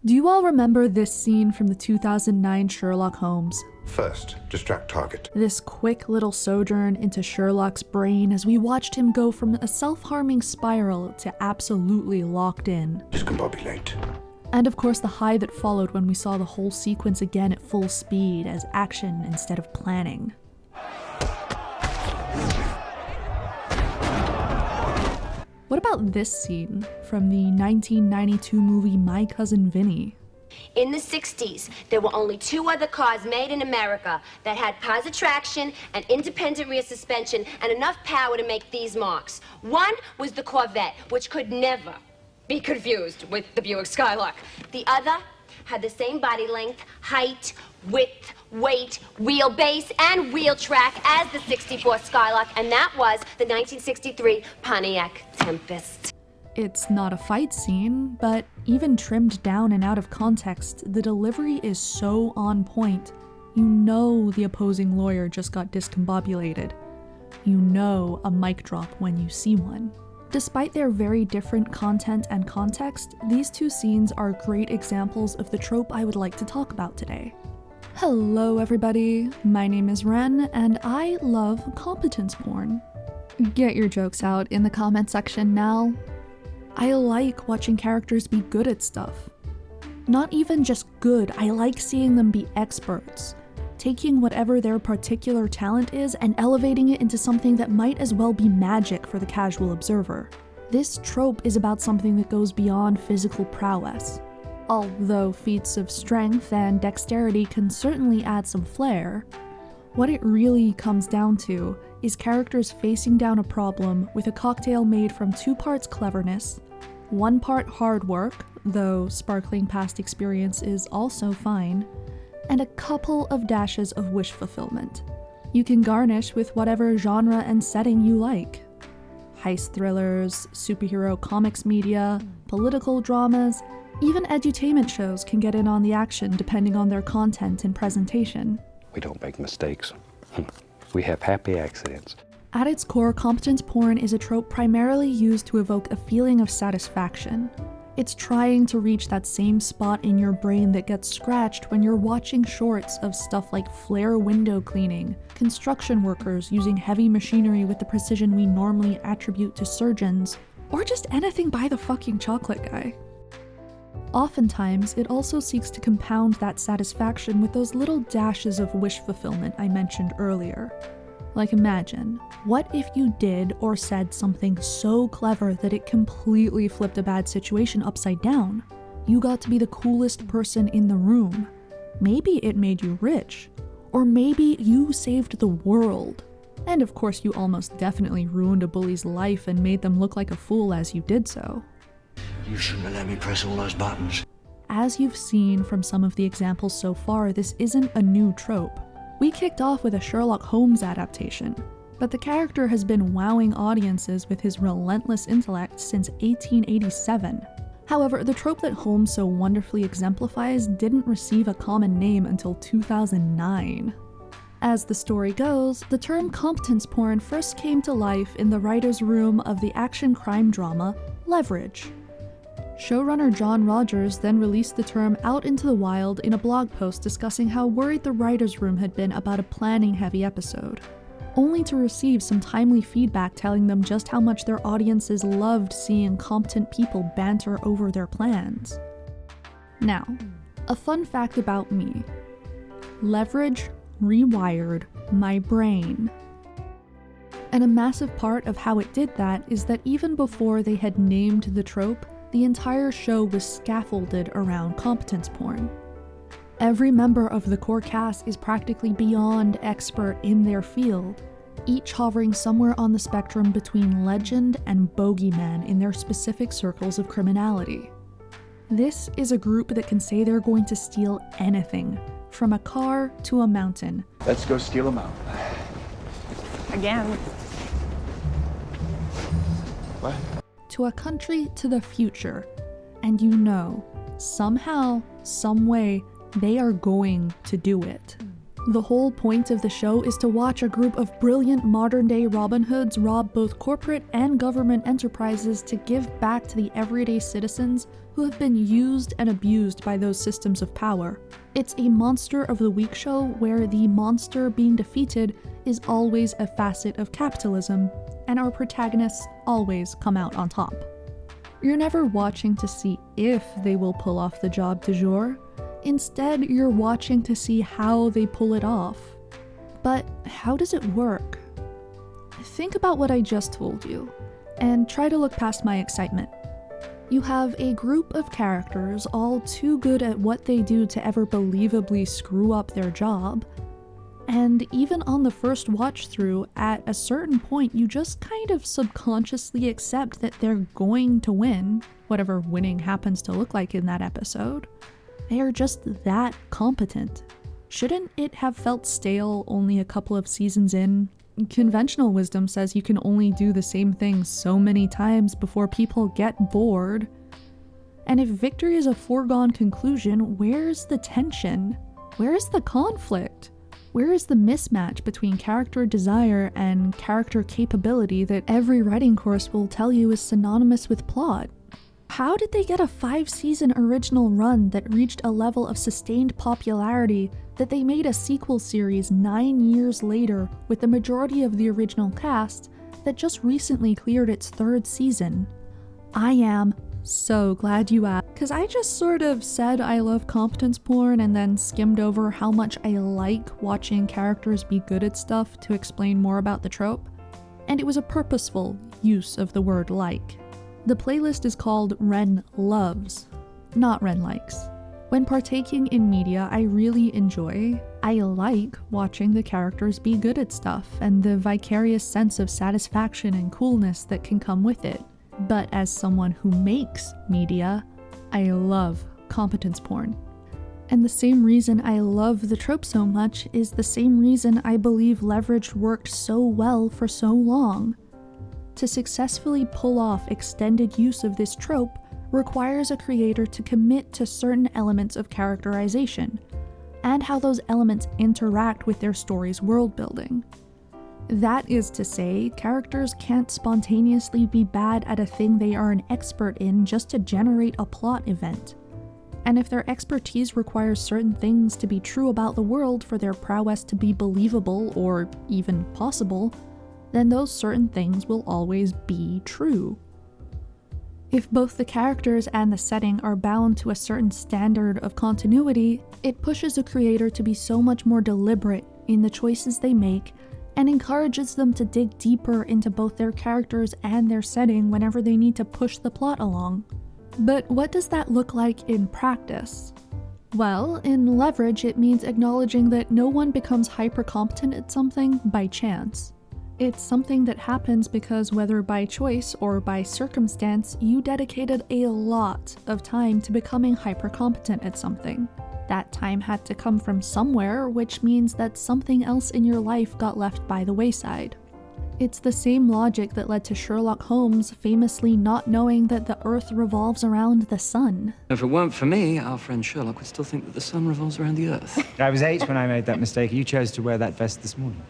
Do you all remember this scene from the 2009 Sherlock Holmes? First, distract target. This quick little sojourn into Sherlock's brain as we watched him go from a self-harming spiral to absolutely locked in. Discombobulate. And of course the high that followed when we saw the whole sequence again at full speed as action instead of planning. What about this scene from the 1992 movie My Cousin Vinny? In the 60s, there were only two other cars made in America that had positive traction and independent rear suspension and enough power to make these marks. One was the Corvette, which could never be confused with the Buick Skylark. The other had the same body length, height, width, weight, wheelbase, and wheel track as the 64 Skylark, and that was the 1963 Pontiac Tempest. It's not a fight scene, but even trimmed down and out of context, the delivery is so on point. You know the opposing lawyer just got discombobulated. You know a mic drop when you see one. Despite their very different content and context, these two scenes are great examples of the trope I would like to talk about today. Hello everybody, my name is Wren, and I love competence porn. Get your jokes out in the comment section now. I like watching characters be good at stuff. Not even just good, I like seeing them be experts. Taking whatever their particular talent is and elevating it into something that might as well be magic for the casual observer. This trope is about something that goes beyond physical prowess. Although feats of strength and dexterity can certainly add some flair, what it really comes down to is characters facing down a problem with a cocktail made from 2 parts cleverness, 1 part hard work, though sparkling past experience is also fine, and a couple of dashes of wish fulfillment. You can garnish with whatever genre and setting you like. Heist thrillers, superhero comics media, political dramas, even edutainment shows can get in on the action depending on their content and presentation. We don't make mistakes. We have happy accidents. At its core, competence porn is a trope primarily used to evoke a feeling of satisfaction. It's trying to reach that same spot in your brain that gets scratched when you're watching shorts of stuff like flare window cleaning, construction workers using heavy machinery with the precision we normally attribute to surgeons, or just anything by the fucking chocolate guy. Oftentimes, it also seeks to compound that satisfaction with those little dashes of wish fulfillment I mentioned earlier. Like imagine, what if you did or said something so clever that it completely flipped a bad situation upside down? You got to be the coolest person in the room. Maybe it made you rich. Or maybe you saved the world. And of course you almost definitely ruined a bully's life and made them look like a fool as you did so. You shouldn't have let me press all those buttons. As you've seen from some of the examples so far, this isn't a new trope. We kicked off with a Sherlock Holmes adaptation, but the character has been wowing audiences with his relentless intellect since 1887. However, the trope that Holmes so wonderfully exemplifies didn't receive a common name until 2009. As the story goes, the term competence porn first came to life in the writer's room of the action crime drama Leverage. Showrunner John Rogers then released the term out into the wild in a blog post discussing how worried the writer's room had been about a planning-heavy episode, only to receive some timely feedback telling them just how much their audiences loved seeing competent people banter over their plans. Now, a fun fact about me. Leverage rewired my brain. And a massive part of how it did that is that even before they had named the trope, the entire show was scaffolded around competence porn. Every member of the core cast is practically beyond expert in their field, each hovering somewhere on the spectrum between legend and bogeyman in their specific circles of criminality. This is a group that can say they're going to steal anything, from a car to a mountain. Let's go steal a mountain. Again. What? To a country to the future, and you know, somehow, some way, they are going to do it. The whole point of the show is to watch a group of brilliant modern-day Robin Hoods rob both corporate and government enterprises to give back to the everyday citizens who have been used and abused by those systems of power. It's a Monster of the Week show where the monster being defeated is always a facet of capitalism, and our protagonists always come out on top. You're never watching to see if they will pull off the job du jour. Instead, you're watching to see how they pull it off. But how does it work? Think about what I just told you, and try to look past my excitement. You have a group of characters all too good at what they do to ever believably screw up their job, and even on the first watch through, at a certain point you just kind of subconsciously accept that they're going to win, whatever winning happens to look like in that episode. They are just that competent. Shouldn't it have felt stale only a couple of seasons in? Conventional wisdom says you can only do the same thing so many times before people get bored. And if victory is a foregone conclusion, where's the tension? Where is the conflict? Where is the mismatch between character desire and character capability that every writing course will tell you is synonymous with plot? How did they get a 5-season original run that reached a level of sustained popularity that they made a sequel series 9 years later with the majority of the original cast that just recently cleared its 3rd season? I am so glad you asked, because I just sort of said I love competence porn and then skimmed over how much I like watching characters be good at stuff to explain more about the trope, and it was a purposeful use of the word like. The playlist is called Wren Loves, not Wren Likes. When partaking in media I really enjoy, I like watching the characters be good at stuff and the vicarious sense of satisfaction and coolness that can come with it. But as someone who makes media, I love competence porn. And the same reason I love the trope so much is the same reason I believe Leverage worked so well for so long. To successfully pull off extended use of this trope requires a creator to commit to certain elements of characterization, and how those elements interact with their story's world building. That is to say, characters can't spontaneously be bad at a thing they are an expert in just to generate a plot event. And if their expertise requires certain things to be true about the world for their prowess to be believable or even possible, then those certain things will always be true. If both the characters and the setting are bound to a certain standard of continuity, it pushes a creator to be so much more deliberate in the choices they make and encourages them to dig deeper into both their characters and their setting whenever they need to push the plot along. But what does that look like in practice? Well, in Leverage, it means acknowledging that no one becomes hyper-competent at something by chance. It's something that happens because whether by choice or by circumstance, you dedicated a lot of time to becoming hyper-competent at something. That time had to come from somewhere, which means that something else in your life got left by the wayside. It's the same logic that led to Sherlock Holmes famously not knowing that the Earth revolves around the sun. If it weren't for me, our friend Sherlock would still think that the sun revolves around the Earth. I was 8 when I made that mistake. You chose to wear that vest this morning.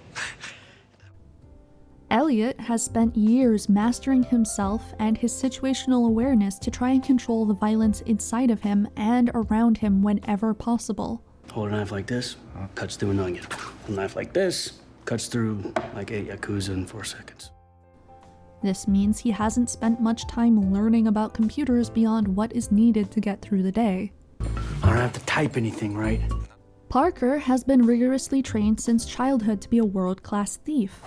Eliot has spent years mastering himself and his situational awareness to try and control the violence inside of him and around him whenever possible. Hold a knife like this, cuts through an onion. A knife like this, cuts through like 8 Yakuza in 4 seconds. This means he hasn't spent much time learning about computers beyond what is needed to get through the day. I don't have to type anything, right? Parker has been rigorously trained since childhood to be a world-class thief.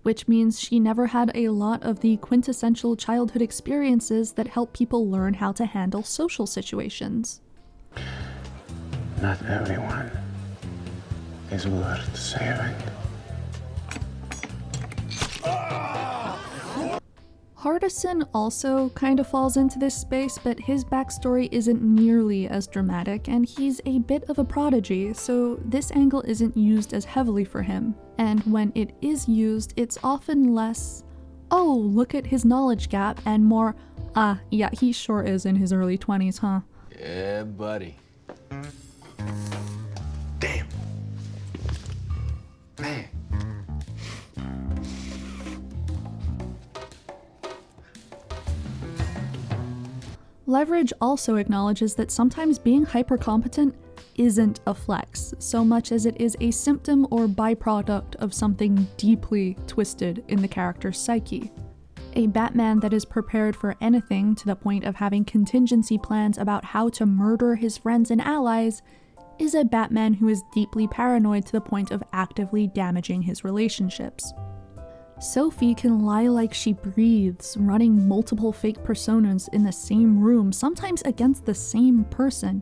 Which means she never had a lot of the quintessential childhood experiences that help people learn how to handle social situations. Not everyone is worth saving. Hardison also kind of falls into this space, but his backstory isn't nearly as dramatic, and he's a bit of a prodigy, so this angle isn't used as heavily for him. And when it is used, it's often less, oh, look at his knowledge gap, and more, yeah, he sure is in his early 20s, huh? Yeah, buddy. Damn. Man. Leverage also acknowledges that sometimes being hypercompetent isn't a flex, so much as it is a symptom or byproduct of something deeply twisted in the character's psyche. A Batman that is prepared for anything to the point of having contingency plans about how to murder his friends and allies is a Batman who is deeply paranoid to the point of actively damaging his relationships. Sophie can lie like she breathes, running multiple fake personas in the same room, sometimes against the same person,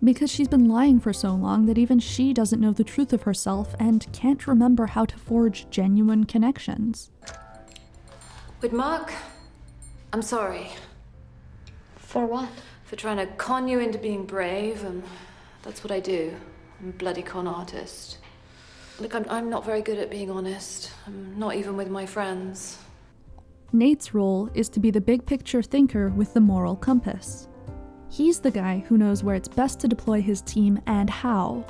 because she's been lying for so long that even she doesn't know the truth of herself and can't remember how to forge genuine connections. But Mark, I'm sorry. For what? For trying to con you into being brave, and that's what I do. I'm a bloody con artist. Look, I'm not very good at being honest. I'm not even with my friends. Nate's role is to be the big picture thinker with the moral compass. He's the guy who knows where it's best to deploy his team and how.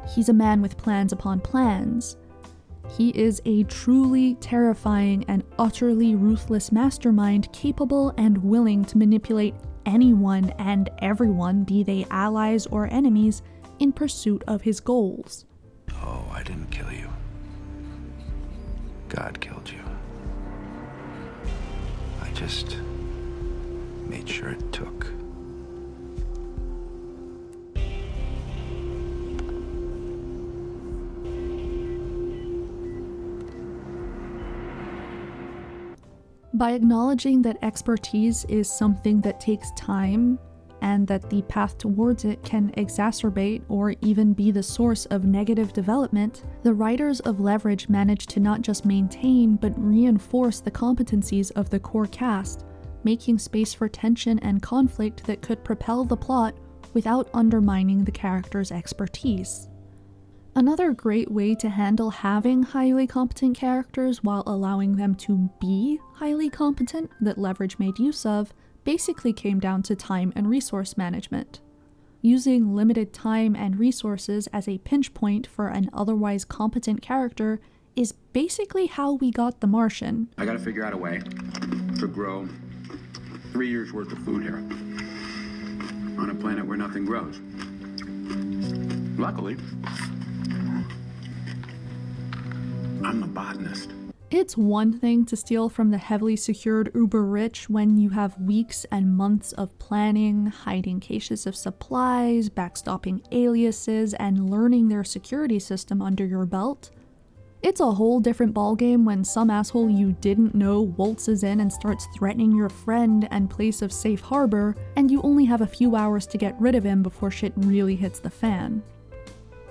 He's a man with plans upon plans. He is a truly terrifying and utterly ruthless mastermind capable and willing to manipulate anyone and everyone, be they allies or enemies, in pursuit of his goals. Oh, I didn't kill you. God killed you. I just made sure it took. By acknowledging that expertise is something that takes time, and that the path towards it can exacerbate or even be the source of negative development, the writers of Leverage manage to not just maintain but reinforce the competencies of the core cast, making space for tension and conflict that could propel the plot without undermining the character's expertise. Another great way to handle having highly competent characters while allowing them to be highly competent that Leverage made use of basically came down to time and resource management. Using limited time and resources as a pinch point for an otherwise competent character is basically how we got The Martian. I gotta figure out a way to grow 3 years worth of food here on a planet where nothing grows. Luckily, I'm a botanist. It's one thing to steal from the heavily secured uber-rich when you have weeks and months of planning, hiding caches of supplies, backstopping aliases, and learning their security system under your belt. It's a whole different ballgame when some asshole you didn't know waltzes in and starts threatening your friend and place of safe harbor, and you only have a few hours to get rid of him before shit really hits the fan.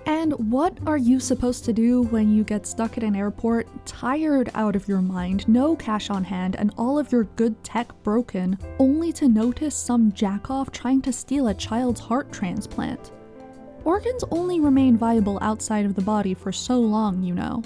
And what are you supposed to do when you get stuck at an airport, tired out of your mind, no cash on hand, and all of your good tech broken, only to notice some jackoff trying to steal a child's heart transplant? Organs only remain viable outside of the body for so long, you know.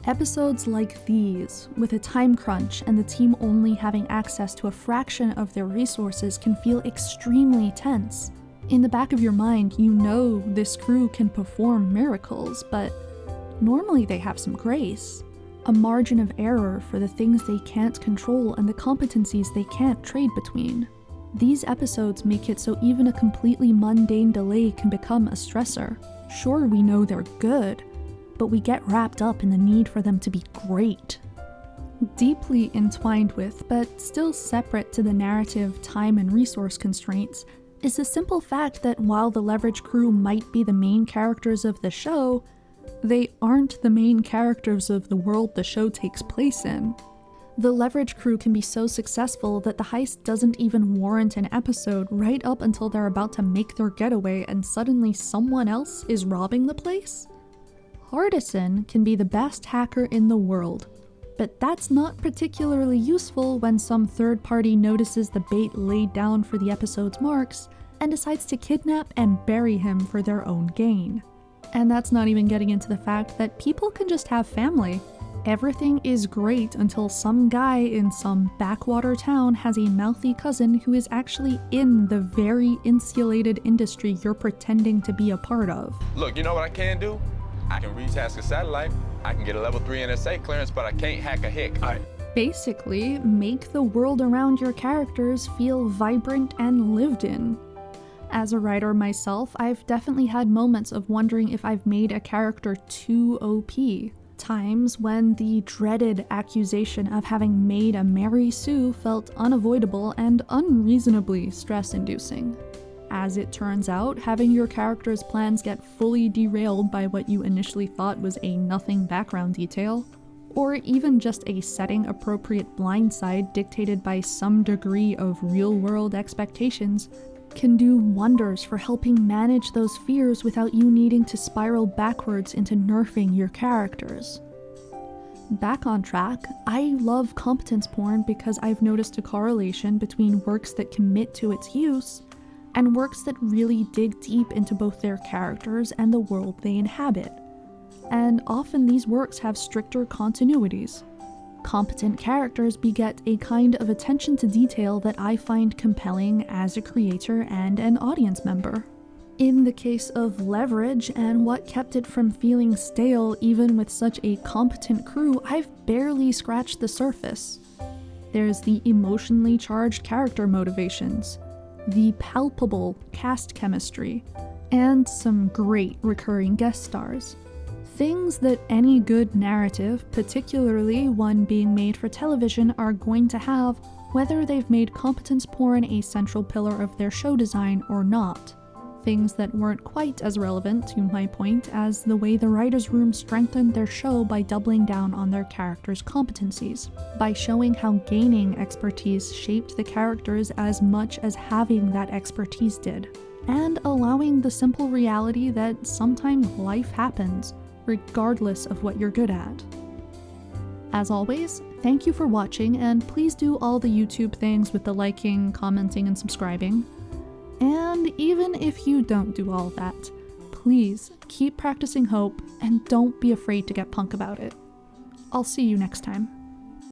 Episodes like these, with a time crunch and the team only having access to a fraction of their resources, can feel extremely tense. In the back of your mind, you know this crew can perform miracles, but normally they have some grace. A margin of error for the things they can't control and the competencies they can't trade between. These episodes make it so even a completely mundane delay can become a stressor. Sure, we know they're good, but we get wrapped up in the need for them to be great. Deeply entwined with, but still separate to the narrative, time, and resource constraints, is the simple fact that while the Leverage crew might be the main characters of the show, they aren't the main characters of the world the show takes place in. The Leverage crew can be so successful that the heist doesn't even warrant an episode right up until they're about to make their getaway and suddenly someone else is robbing the place. Hardison can be the best hacker in the world, But that's not particularly useful when some third party notices the bait laid down for the episode's marks and decides to kidnap and bury him for their own gain. And that's not even getting into the fact that people can just have family. Everything is great until some guy in some backwater town has a mouthy cousin who is actually in the very insulated industry you're pretending to be a part of. Look, you know what I can do? I can retask a satellite, I can get a level 3 NSA clearance, but I can't hack a hick. Basically, make the world around your characters feel vibrant and lived in. As a writer myself, I've definitely had moments of wondering if I've made a character too OP. Times when the dreaded accusation of having made a Mary Sue felt unavoidable and unreasonably stress-inducing. As it turns out, having your character's plans get fully derailed by what you initially thought was a nothing background detail, or even just a setting-appropriate blindside dictated by some degree of real-world expectations, can do wonders for helping manage those fears without you needing to spiral backwards into nerfing your characters. Back on track, I love competence porn because I've noticed a correlation between works that commit to its use and works that really dig deep into both their characters and the world they inhabit. And often these works have stricter continuities. Competent characters beget a kind of attention to detail that I find compelling as a creator and an audience member. In the case of Leverage and what kept it from feeling stale even with such a competent crew, I've barely scratched the surface. There's the emotionally charged character motivations, the palpable cast chemistry, and some great recurring guest stars. Things that any good narrative, particularly one being made for television, are going to have, whether they've made competence porn a central pillar of their show design or not. Things that weren't quite as relevant, to my point, as the way the writer's room strengthened their show by doubling down on their characters' competencies, by showing how gaining expertise shaped the characters as much as having that expertise did, and allowing the simple reality that sometimes life happens, regardless of what you're good at. As always, thank you for watching, and please do all the YouTube things with the liking, commenting, and subscribing. And even if you don't do all that, please keep practicing hope and don't be afraid to get punk about it. I'll see you next time.